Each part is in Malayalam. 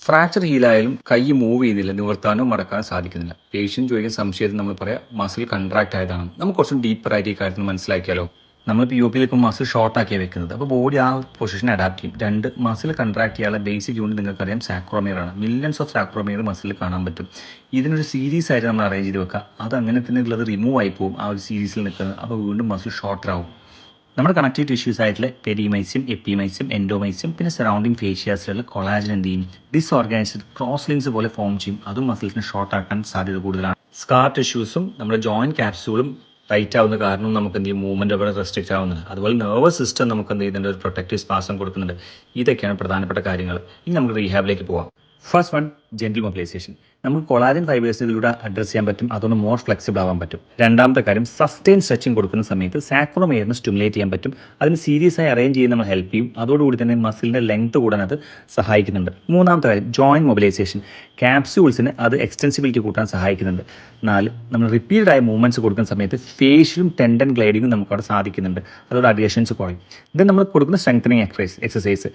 ഫ്രാക്ചർ ഹീലായാലും കൈ മൂവ് ചെയ്യുന്നില്ല, നിവർത്താനോ മടക്കാനോ സാധിക്കുന്നില്ല. പേഷ്യൻ്റ് ചോദിക്കുന്ന സംശയത്തിൽ നമ്മൾ പറയാം മസിൽ കൺട്രാക്ട് ആയതാണ്. നമുക്ക് കുറച്ചും ഡീപ്പറായിട്ട് ഈ കാര്യത്തിൽ മനസ്സിലാക്കിയാലോ. നമ്മൾ POP ഇപ്പോൾ മസിൽ ഷോർട്ട് ആക്കിയാണ് വെക്കുന്നത്. അപ്പോൾ ബോഡി ആ പൊസിഷൻ അഡാപ്റ്റ് ചെയ്യും. രണ്ട്, മസിൽ കൺട്രാക്ട് ചെയ്യാനുള്ള ബേസിക് യൂണിറ്റ് നിങ്ങൾക്കറിയാം സാക്രോമിയർ ആണ്. മില്യൺസ് ഓഫ് സാക്രോമിയർ മസിൽ കാണാൻ പറ്റും. ഇതിനൊരു സീരീസ് ആയിട്ട് നമ്മൾ അറേഞ്ച് ചെയ്ത് വെക്കുക. അത് അങ്ങനെ തന്നെ ഉള്ളത് റിമൂവ് ആയി പോകും ആ ഒരു സീരീസിൽ നിൽക്കുന്നത്. അപ്പോൾ വീണ്ടും മസിൽ ഷോർട്ടർ ആവും. നമ്മുടെ കണക്റ്റീവ് ടിഷ്യൂസ് ആയിട്ടുള്ള പെരിമൈസ്യം, എപ്പിമൈസ്യം, എൻഡോമൈസ്യം, പിന്നെ സറൗണ്ടിങ് ഫേഷ്യാസിലുള്ള കൊളാജൻ എന്ത് ചെയ്യും, ഡിസ്ഓർഗനൈസ്ഡ് ക്രോസ് ലിങ്സ് പോലെ ഫോം ചെയ്യും. അതും മസിൽസിന് ഷോർട്ട് ആക്കാൻ സാധ്യത കൂടുതലാണ്. സ്കാർ ടിഷ്യൂസും നമ്മുടെ ജോയിന്റ് ക്യാപ്സ്യൂളും ടൈറ്റ് ആവുന്ന കാരണം നമുക്ക് എന്ത് ചെയ്യും, മൂവ്മെന്റ് അവിടെ റെസ്ട്രിക്റ്റ് ആവുന്നുണ്ട്. അതുപോലെ നെർവസ് സിസ്റ്റം നമുക്ക് എന്ത് ചെയ്യുന്നുണ്ട്, ഒരു പ്രൊട്ടക്റ്റീവ് സ്പാസം കൊടുക്കുന്നുണ്ട്. ഇതൊക്കെയാണ് പ്രധാനപ്പെട്ട കാര്യങ്ങൾ. ഇനി നമുക്ക് റീഹാബിലേക്ക് പോവാം. First one, gentle mobilisation. നമുക്ക് കൊളാജൻ ഫൈബേഴ്സ് ഇതിലൂടെ അഡ്രസ് ചെയ്യാൻ പറ്റും. അതുകൊണ്ട് മോർ ഫ്ലെക്സിബിൾ ആവാൻ പറ്റും. രണ്ടാമത്തെ കാര്യം, സസ്റ്റെയിൻ സ്ട്രെച്ചിങ് കൊടുക്കുന്ന സമയത്ത് സാക്രോമിയറിന് സ്റ്റിമുലേറ്റ് ചെയ്യാൻ പറ്റും. അതിന് സീരിയസ് ആയി അറേഞ്ച് ചെയ്യാൻ നമ്മൾ ഹെൽപ്പ് ചെയ്യും. അതോടുകൂടി തന്നെ മസിലിൻ്റെ ലെങ്ത് കൂടാൻ അത് സഹായിക്കുന്നുണ്ട്. മൂന്നാമത്തെ കാര്യം, ജോയിന്റ് മൊബിലൈസേഷൻ. ക്യാപ്സ്യൂൾസിന് അത് എക്സ്റ്റൻസിബിലിറ്റി കൂട്ടാൻ സഹായിക്കുന്നുണ്ട്. നാല്, നമ്മൾ റിപ്പീറ്റഡ് ആയ മൂവ്മെൻറ്റ്സ് കൊടുക്കുന്ന സമയത്ത് ഫേഷ്യലും ടെൻഡൻ ഗ്ലൈഡിങ്ങും നമുക്ക് അവിടെ സാധിക്കുന്നുണ്ട്. അതോടെ അഡിയേഷൻസ് കുറയും. ഇത് നമ്മൾ കൊടുക്കുന്ന സ്ട്രെങ്തനിങ് എക്സസൈസ്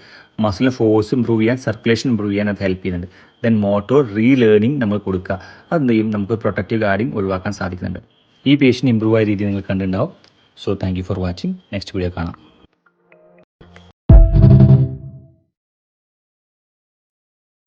മസിലിന് ഫോഴ്സ് ഇമ്പ്രൂവ് ചെയ്യാൻ, സർക്കുലേഷൻ ഇമ്പ്രൂവ് ചെയ്യാൻ അത് ഹെൽപ്പ് ചെയ്യുന്നുണ്ട്. ദെൻ മോട്ടോർ റീലേണിംഗ് നമ്മൾ കൊടുക്കുക. അതെന്ത് ചെയ്യും, നമുക്ക് പ്രൊട്ടക്റ്റീവ് ഗാർഡിങ് ഒഴിവാക്കാൻ സാധിക്കുന്നുണ്ട്. ഈ പേഷ്യൻ്റ് ഇമ്പ്രൂവ് ആയ രീതി നിങ്ങൾ കണ്ടിട്ടുണ്ടാവും. So thank you for watching. Next video കാണാം.